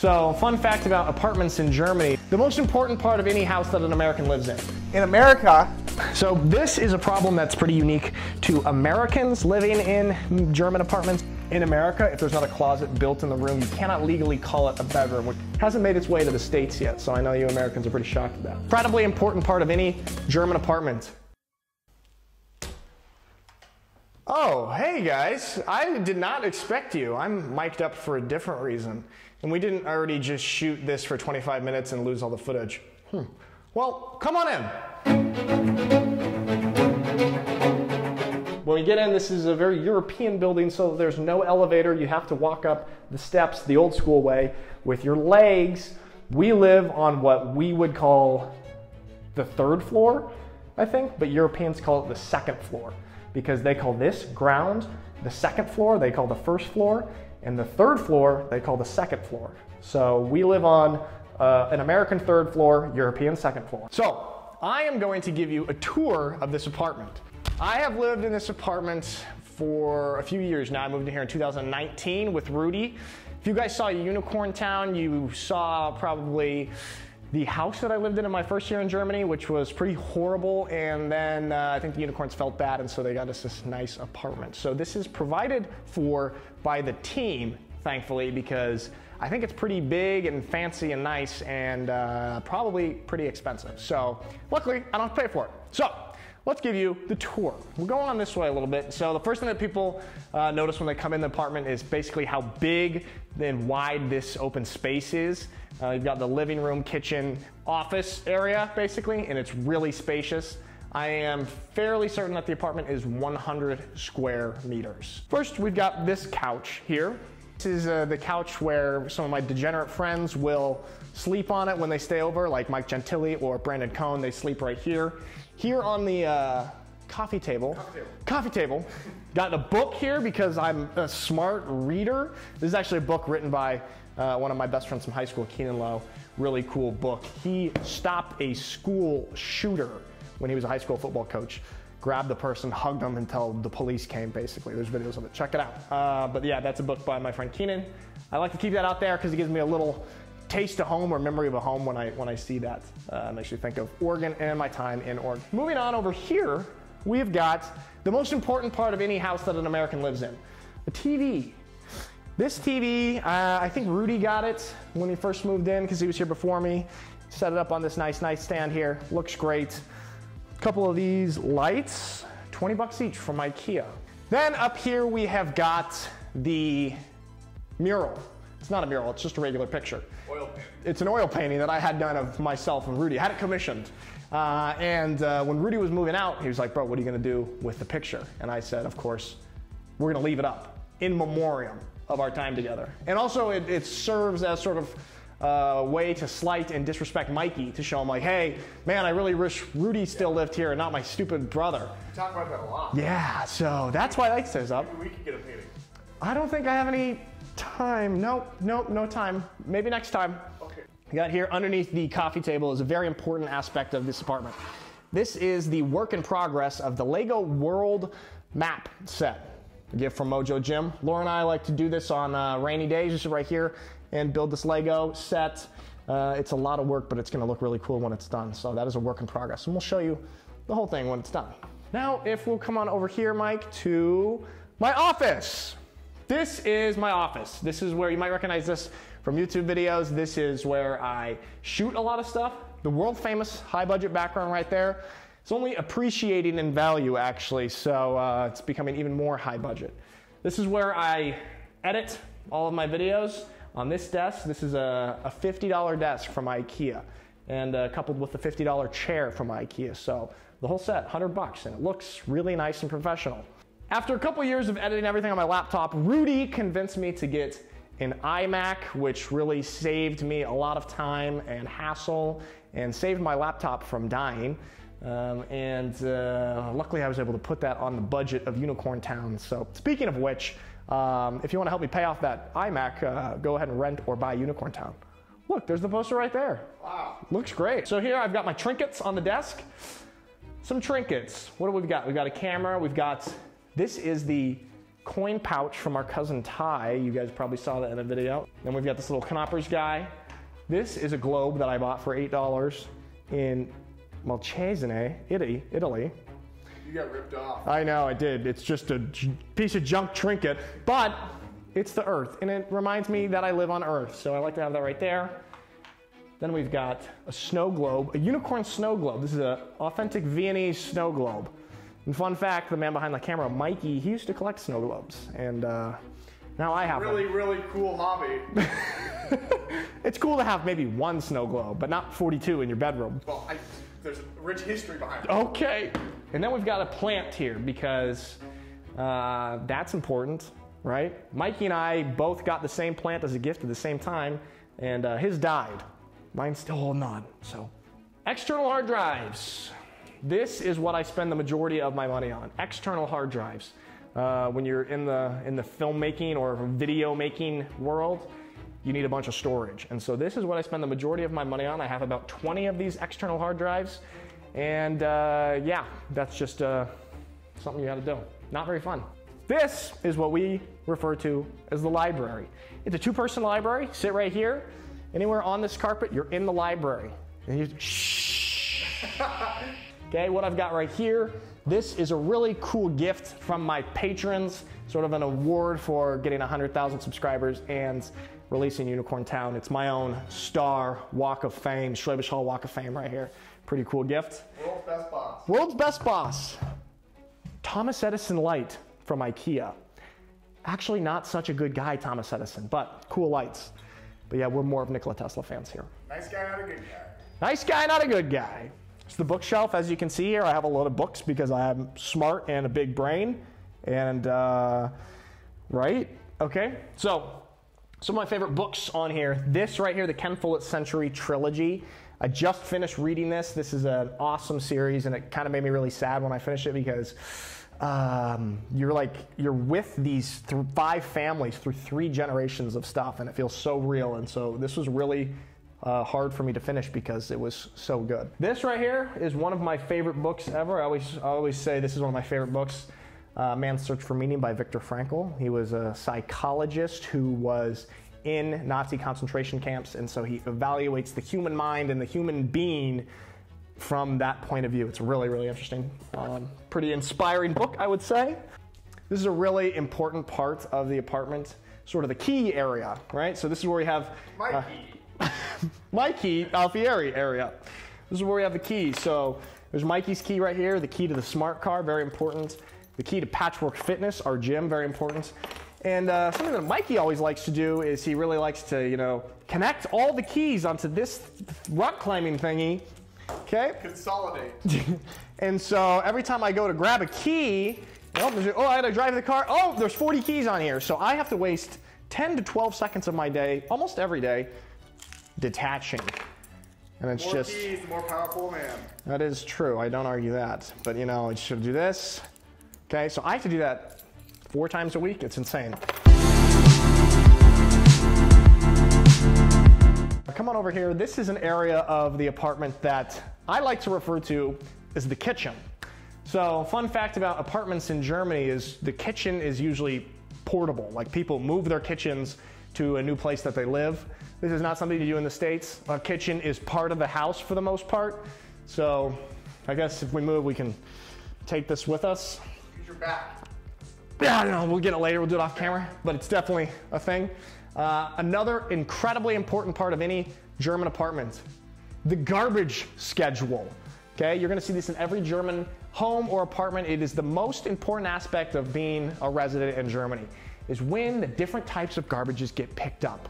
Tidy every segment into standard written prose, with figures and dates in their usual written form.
So, fun fact about apartments in Germany, the most important part of any house that an American lives in. In America. So this is a problem that's pretty unique to Americans living in German apartments. In America, if there's not a closet built in the room, you cannot legally call it a bedroom, which hasn't made its way to the States yet, so I know you Americans are pretty shocked at that. Incredibly important part of any German apartment. Oh, hey guys, I did not expect you. I'm mic'd up for a different reason. And we didn't already just shoot this for 25 minutes and lose all the footage. Well, come on in. When we get in, this is a very European building, so there's no elevator. You have to walk up the steps the old school way with your legs. We live on what we would call the third floor, I think, but Europeans call it the second floor because they call this ground the second floor, they call the first floor, and the third floor, they call the second floor. So we live on an American third floor, European second floor. So I am going to give you a tour of this apartment. I have lived in this apartment for a few years now. I moved in here in 2019 with Rudy. If you guys saw Unicorn Town, you saw probably the house that I lived in my first year in Germany, which was pretty horrible. And then I think the unicorns felt bad, and so they got us this nice apartment. So this is provided for by the team, thankfully, because I think it's pretty big and fancy and nice and probably pretty expensive. So luckily, I don't have to pay for it. So let's give you the tour. We're going on this way a little bit. So the first thing that people notice when they come in the apartment is basically how big and wide this open space is. You've got the living room, kitchen, office area, basically, and it's really spacious. I am fairly certain that the apartment is 100 square meters. First, we've got this couch here. This is the couch where some of my degenerate friends will sleep on it when they stay over, like Mike Gentili or Brandon Cohn. They sleep right here. Here on the coffee table, got a book here because I'm a smart reader. This is actually a book written by one of my best friends from high school, Keenan Lowe. Really cool book. He stopped a school shooter when he was a high school football coach. Grabbed the person, hugged them until the police came, basically. There's videos of it, check it out. But yeah, that's a book by my friend Keenan. I like to keep that out there because it gives me a little taste of home or memory of a home when I see that. Makes me think of Oregon and my time in Oregon. Moving on over here, we've got the most important part of any house that an American lives in, the TV. This TV, I think Rudy got it when he first moved in because he was here before me. Set it up on this nice nightstand here, looks great. A couple of these lights, 20 bucks each from IKEA. Then up here we have got the mural. It's not a mural, it's just a regular picture. Oil painting. It's an oil painting that I had done of myself and Rudy. I had it commissioned. When Rudy was moving out, he was like, bro, what are you gonna do with the picture? And I said, of course, we're gonna leave it up in memoriam of our time together. And also it serves as sort of way to slight and disrespect Mikey, to show him like, hey, man, I really wish Rudy still lived here and not my stupid brother. You talk about that a lot. Yeah, so that's why that stays up. Maybe we could get a painting. I don't think I have any time. Nope, no time. Maybe next time. Okay. You got here underneath the coffee table is a very important aspect of this apartment. This is the work in progress of the Lego World Map set. A gift from Mojo Jim. Laura and I like to do this on rainy days, just right here, and build this Lego set. It's a lot of work, but it's gonna look really cool when it's done. So that is a work in progress, and we'll show you the whole thing when it's done. Now, if we'll come on over here, Mike, to my office. This is my office. This is where you might recognize this from YouTube videos. This is where I shoot a lot of stuff. The world famous high budget background right there. It's only appreciating in value, actually, so it's becoming even more high budget. This is where I edit all of my videos. On this desk, this is a $50 desk from IKEA, and coupled with the $50 chair from IKEA. So the whole set, 100 bucks, and it looks really nice and professional. After a couple years of editing everything on my laptop, Rudy convinced me to get an iMac, which really saved me a lot of time and hassle and saved my laptop from dying. Luckily I was able to put that on the budget of Unicorn Town. So speaking of which, if you want to help me pay off that iMac, go ahead and rent or buy Unicorn Town. Look, there's the poster right there. Wow. Looks great. So here I've got my trinkets on the desk. Some trinkets. What do we got? We've got a camera. We've got, this is the coin pouch from our cousin Ty. You guys probably saw that in a video. Then we've got this little Knoppers guy. This is a globe that I bought for $8 in Malcesine, Italy. You got ripped off. I know, I did. It's just a piece of junk trinket, but it's the Earth, and it reminds me that I live on Earth, so I like to have that right there. Then we've got a snow globe, a unicorn snow globe. This is an authentic Viennese snow globe. And fun fact, the man behind the camera, Mikey, he used to collect snow globes, and now I have Really, one. really cool hobby. It's cool to have maybe one snow globe, but not 42 in your bedroom. Well, there's a rich history behind it. Okay. And then we've got a plant here because that's important, right? Mikey and I both got the same plant as a gift at the same time, and his died. Mine's still holding on, so. External hard drives. This is what I spend the majority of my money on, external hard drives. When you're in the filmmaking or video making world, you need a bunch of storage. And so this is what I spend the majority of my money on. I have about 20 of these external hard drives. And yeah, that's just something you gotta do. Not very fun. This is what we refer to as the library. It's a two-person library. Sit right here. Anywhere on this carpet, you're in the library. And you shh. Okay, what I've got right here, this is a really cool gift from my patrons, sort of an award for getting 100,000 subscribers and releasing Unicorn Town. It's my own star Walk of Fame, Schwäbisch Hall Walk of Fame right here. Pretty cool gift. World's best boss. World's best boss. Thomas Edison light from IKEA. Actually not such a good guy, Thomas Edison, but cool lights. But yeah, we're more of Nikola Tesla fans here. Nice guy, not a good guy. Nice guy, not a good guy. It's the bookshelf, as you can see here. I have a load of books because I'm smart and a big brain. And, right? Okay, so some of my favorite books on here. This right here, the Ken Follett Century Trilogy. I just finished reading this. This is an awesome series, and it kind of made me really sad when I finished it because you're with these 5 families through 3 generations of stuff, and it feels so real. And so this was really hard for me to finish because it was so good. This right here is one of my favorite books ever. I always say this is one of my favorite books. Man's Search for Meaning by Viktor Frankl. He was a psychologist who was in Nazi concentration camps, and so he evaluates the human mind and the human being from that point of view. It's really, really interesting. Pretty inspiring book, I would say. This is a really important part of the apartment, sort of the key area, right? So this is where we have my key, Alfieri area. This is where we have the key. So there's Mikey's key right here, the key to the smart car, very important. The key to Patchwork Fitness, our gym, very important. And something that Mikey always likes to do is he really likes to, you know, connect all the keys onto this rock climbing thingy. Okay? Consolidate. And so every time I go to grab a key, I gotta drive the car. Oh, there's 40 keys on here. So I have to waste 10 to 12 seconds of my day, almost every day, detaching. And it's More just... keys, the more powerful man. That is true. I don't argue that. But, you know, I should do this. Okay, so I have to do that 4 times a week. It's insane. Come on over here. This is an area of the apartment that I like to refer to as the kitchen. So, fun fact about apartments in Germany is the kitchen is usually portable. Like, people move their kitchens to a new place that they live. This is not something you do in the States. A kitchen is part of the house for the most part. So, I guess if we move, we can take this with us. Use your back. Yeah, I don't know, we'll get it later, we'll do it off camera, but it's definitely a thing. Another incredibly important part of any German apartment, the garbage schedule. Okay, you're gonna see this in every German home or apartment. It is the most important aspect of being a resident in Germany, is when the different types of garbages get picked up.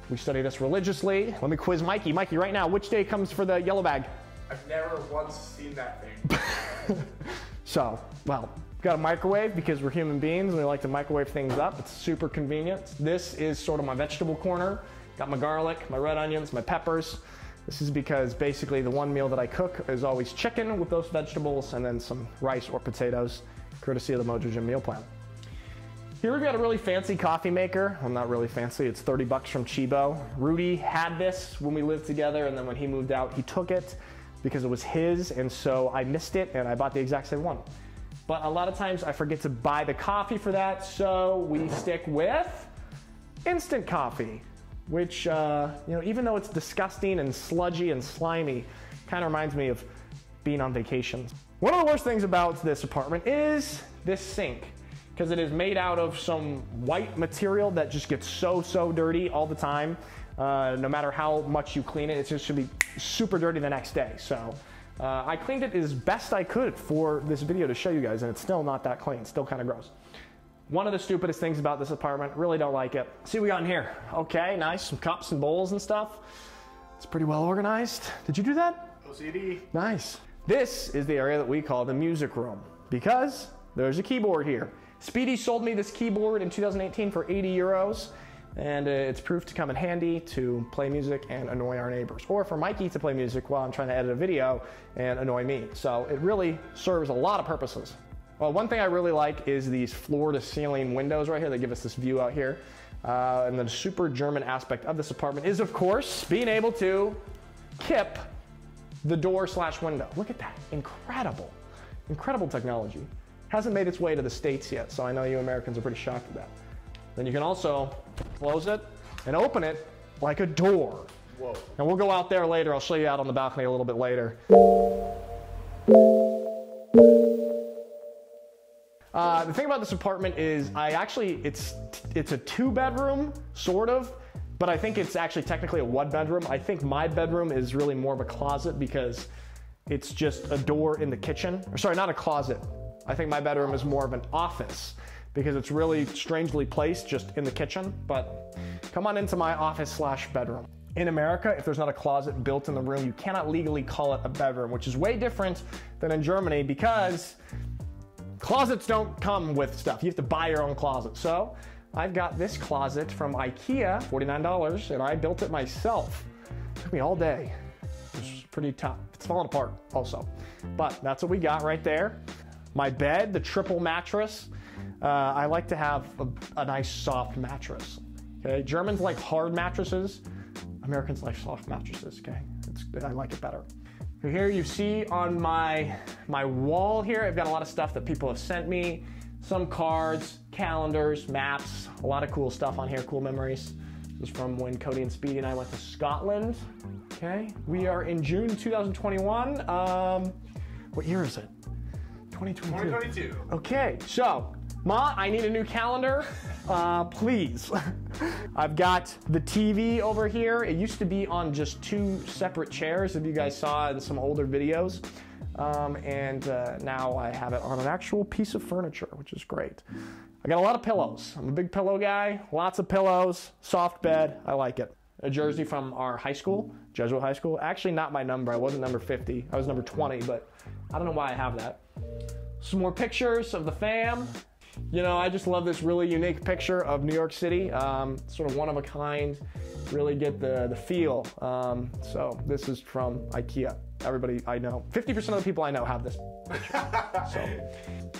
We study this religiously. Let me quiz Mikey. Mikey, right now, which day comes for the yellow bag? I've never once seen that thing. So, well, got a microwave because we're human beings and we like to microwave things up. It's super convenient. This is sort of my vegetable corner. Got my garlic, my red onions, my peppers. This is because basically the one meal that I cook is always chicken with those vegetables and then some rice or potatoes, courtesy of the Mojo Gym meal plan. Here we've got a really fancy coffee maker. Well, not really fancy, it's 30 bucks from Chibo. Rudy had this when we lived together, and then when he moved out, he took it because it was his, and so I missed it and I bought the exact same one. but a lot of times I forget to buy the coffee for that, so we stick with instant coffee, which, you know, even though it's disgusting and sludgy and slimy, kind of reminds me of being on vacation. One of the worst things about this apartment is this sink, because it is made out of some white material that just gets so dirty all the time. No matter how much you clean it, it's just gonna be super dirty the next day. So I cleaned it as best I could for this video to show you guys, and it's still not that clean, it's still kind of gross. One of the stupidest things about this apartment, really don't like it. See what we got in here. Okay, nice, some cups and bowls and stuff. It's pretty well organized. Did you do that? OCD. Nice. This is the area that we call the music room, because there's a keyboard here. Speedy sold me this keyboard in 2018 for 80 euros, and it's proved to come in handy to play music and annoy our neighbors, or for Mikey to play music while I'm trying to edit a video and annoy me. So it really serves a lot of purposes. Well, one thing I really like is these floor-to-ceiling windows right here that give us this view out here. And the super German aspect of this apartment is, of course, being able to kip the door/window. Look at that, incredible, incredible technology. Hasn't made its way to the States yet, so I know you Americans are pretty shocked at that. Then you can also close it and open it like a door. Whoa. And we'll go out there later. I'll show you out on the balcony a little bit later. The thing about this apartment is it's a 2-bedroom, sort of, but I think it's actually technically a 1-bedroom. I think my bedroom is really more of a closet because it's just a door in the kitchen. Or sorry, not a closet. I think my bedroom is more of an office because it's really strangely placed just in the kitchen, but come on into my office/bedroom. In America, if there's not a closet built in the room, you cannot legally call it a bedroom, which is way different than in Germany because closets don't come with stuff. You have to buy your own closet. So I've got this closet from IKEA, $49, and I built it myself. It took me all day. It was pretty tough. It's falling apart also. But that's what we got right there. My bed, the triple mattress. I like to have a nice soft mattress. Okay, Germans like hard mattresses. Americans like soft mattresses. Okay, I like it better. Here you see on my wall here, I've got a lot of stuff that people have sent me. Some cards, calendars, maps, a lot of cool stuff on here, cool memories. This is from when Cody and Speedy and I went to Scotland. Okay, we are in June 2021. What year is it? 2022. 2022. Okay, so Ma, I need a new calendar, please. I've got the TV over here. It used to be on just 2 separate chairs, if you guys saw in some older videos. Now I have it on an actual piece of furniture, which is great. I got a lot of pillows. I'm a big pillow guy, lots of pillows, soft bed, I like it. A jersey from our high school, Jesuit High School. Actually not my number, I wasn't number 50, I was number 20, but I don't know why I have that. Some more pictures of the fam. You know, I just love this really unique picture of New York City. Sort of one of a kind, really get the feel. So this is from IKEA. Everybody I know, 50% of the people I know have this picture. So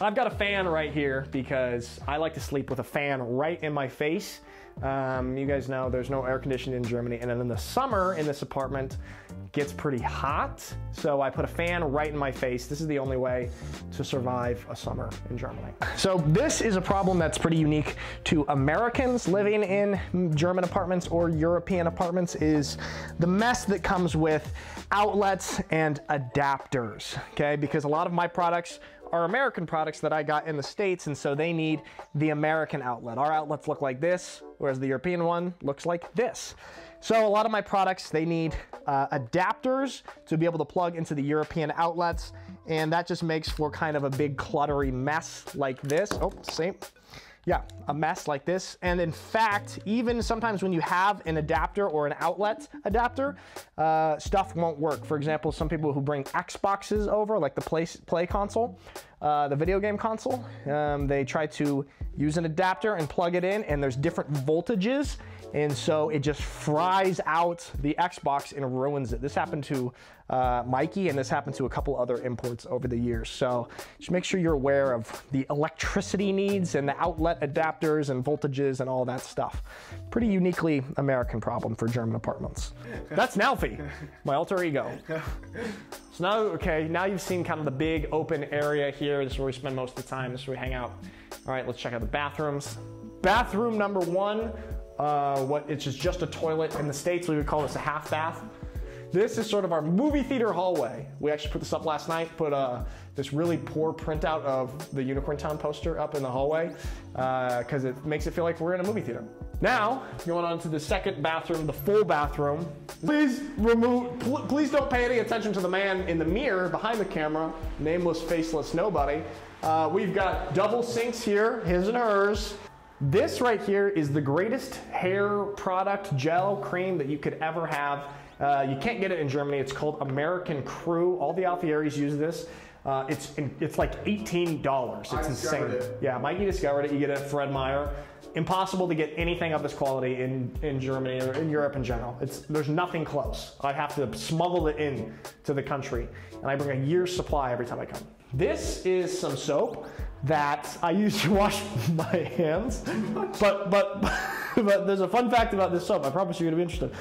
I've got a fan right here because I like to sleep with a fan right in my face. You guys know there's no air conditioning in Germany, and then in the summer in this apartment it gets pretty hot, so I put a fan right in my face. This is the only way to survive a summer in Germany. So this is a problem that's pretty unique to Americans living in German apartments or European apartments, is the mess that comes with outlets and adapters, okay? Because a lot of my products are American products that I got in the States, and so they need the American outlet. Our outlets look like this, whereas the European one looks like this. So a lot of my products, they need adapters to be able to plug into the European outlets, and that just makes for kind of a big cluttery mess like this. Oh, same. Yeah, a mess like this. And in fact, even sometimes when you have an adapter or an outlet adapter, stuff won't work. For example, some people who bring Xboxes over, like the play console, the video game console, they try to use an adapter and plug it in, and there's different voltages and so it just fries out the Xbox and ruins it. This happened to Mikey, and this happened to a couple other imports over the years. So just make sure you're aware of the electricity needs and the outlet adapters and voltages and all that stuff. Pretty uniquely American problem for German apartments. That's Nalfi, my alter ego. So now, okay, now you've seen kind of the big open area here. This is where we spend most of the time. This is where we hang out. All right, let's check out the bathrooms. Bathroom number one, it's just a toilet. In the States, we would call this a half bath. This is sort of our movie theater hallway. We actually put this up last night, put this really poor printout of the Unicorn Town poster up in the hallway because it makes it feel like we're in a movie theater. Now, going on to the second bathroom, the full bathroom. Please don't pay any attention to the man in the mirror behind the camera, nameless, faceless, nobody. We've got double sinks here, his and hers. This right here is the greatest hair product, gel, cream that you could ever have. You can't get it in Germany. It's called American Crew. All the Alfieri's use this. It's like $18. It's insane. Yeah, Mikey discovered it. You get it at Fred Meyer. Impossible to get anything of this quality in Germany or in Europe in general. There's nothing close. I have to smuggle it in to the country, and I bring a year's supply every time I come. This is some soap that I use to wash my hands, but there's a fun fact about this soap. I promise you're gonna be interested.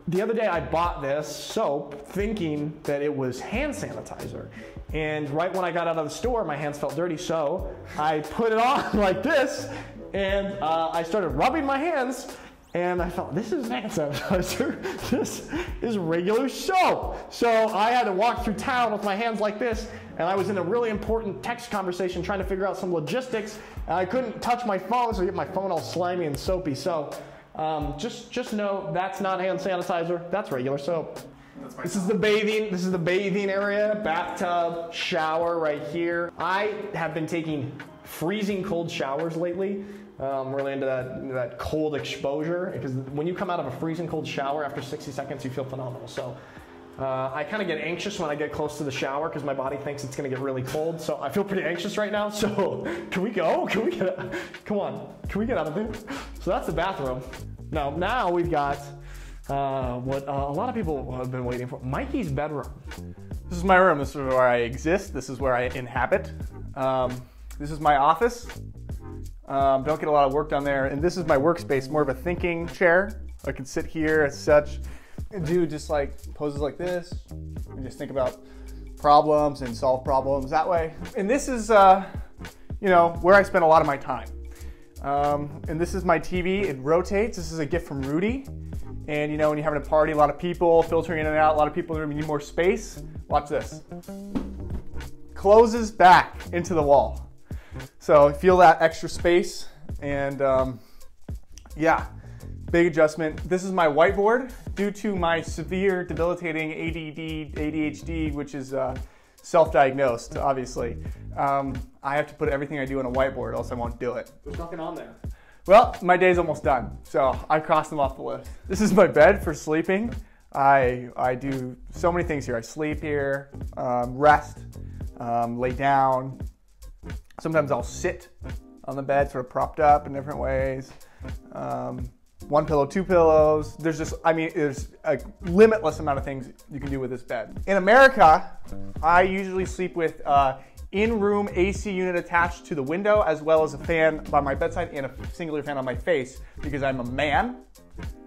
The other day I bought this soap thinking that it was hand sanitizer. And right when I got out of the store, my hands felt dirty. So I put it on like this and I started rubbing my hands and I felt, this is hand sanitizer. This is regular soap. So I had to walk through town with my hands like this, and I was in a really important text conversation trying to figure out some logistics, and I couldn't touch my phone, so I get my phone all slimy and soapy. So just know that's not hand sanitizer, that's regular soap. This is the bathing area, bathtub, shower right here. I have been taking freezing cold showers lately. I'm really into that cold exposure, because when you come out of a freezing cold shower after 60 seconds, you feel phenomenal. So I kind of get anxious when I get close to the shower because my body thinks it's going to get really cold. So I feel pretty anxious right now. So can we go? Can we get? Come on. Can we get out of here? So that's the bathroom. Now we've got what a lot of people have been waiting for. Mikey's bedroom. This is my room. This is where I exist. This is where I inhabit. This is my office. Don't get a lot of work done there. And this is my workspace, more of a thinking chair. I can sit here as such and do just like poses like this and just think about problems and solve problems that way. And this is, where I spend a lot of my time. And this is my TV. It rotates. This is a gift from Rudy. And when you're having a party, a lot of people filtering in and out, a lot of people in the room, you need more space. Watch this. Closes back into the wall. So feel that extra space, and yeah, big adjustment. This is my whiteboard. Due to my severe debilitating ADD, ADHD, which is self-diagnosed, obviously, I have to put everything I do on a whiteboard, else I won't do it. There's nothing on there. Well, my day's almost done, so I crossed them off the list. This is my bed for sleeping. I do so many things here. I sleep here, rest, lay down. Sometimes I'll sit on the bed, sort of propped up in different ways. One pillow, two pillows. There's a limitless amount of things you can do with this bed. In America, I usually sleep with in-room AC unit attached to the window, as well as a fan by my bedside and a singular fan on my face, because I'm a man.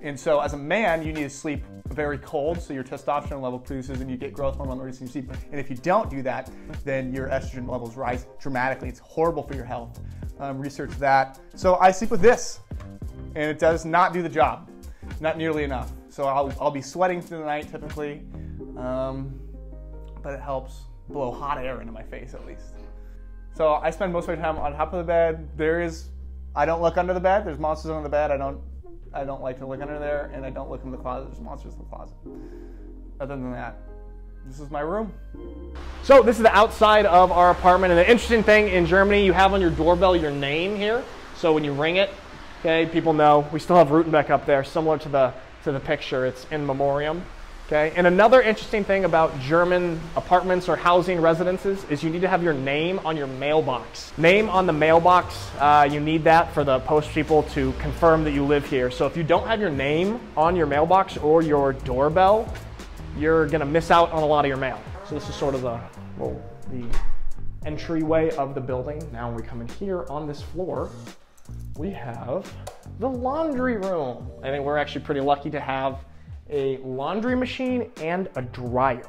And so as a man, you need to sleep very cold, so your testosterone level produces and you get growth hormone release in your sleep. And if you don't do that, then your estrogen levels rise dramatically. It's horrible for your health. Research that. So I sleep with this, and it does not do the job, not nearly enough. So I'll be sweating through the night typically, but it helps blow hot air into my face at least. So I spend most of my time on top of the bed. I don't look under the bed. There's monsters under the bed. I don't like to look under there, and I don't look in the closet. There's monsters in the closet. Other than that, this is my room. So this is the outside of our apartment, and the interesting thing in Germany, you have on your doorbell your name here. So when you ring it, okay, people know. We still have Rutenbeck up there, similar to the picture. It's in memoriam. Okay, and another interesting thing about German apartments or housing residences is you need to have your name on your mailbox. Name on the mailbox, you need that for the post people to confirm that you live here. So if you don't have your name on your mailbox or your doorbell, you're gonna miss out on a lot of your mail. So this is sort of the entryway of the building. Now when we come in here on this floor, we have the laundry room. I think we're actually pretty lucky to have a laundry machine and a dryer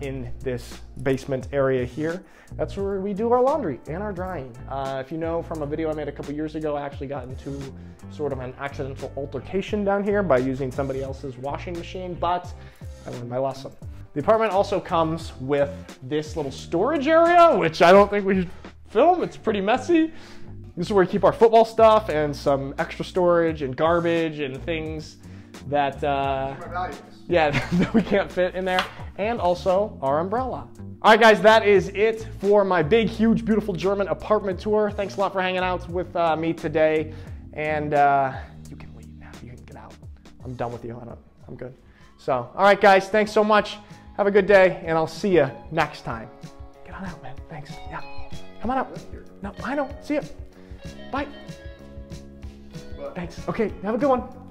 in this basement area here. That's where we do our laundry and our drying. If you know from a video I made a couple years ago, I actually got into sort of an accidental altercation down here by using somebody else's washing machine, but I learned my lesson. The apartment also comes with this little storage area, which I don't think we should film. It's pretty messy. This is where we keep our football stuff and some extra storage and garbage and things that that we can't fit in there, and also our umbrella. All right, guys, that is it for my big, huge, beautiful German apartment tour. Thanks a lot for hanging out with me today, and you can leave now. You can get out. I'm done with you. I'm good. So, all right, guys, thanks so much. Have a good day, and I'll see you next time. Get on out, man. Thanks. Yeah, come on out. No, I know. See you. Bye. Thanks. Okay, have a good one.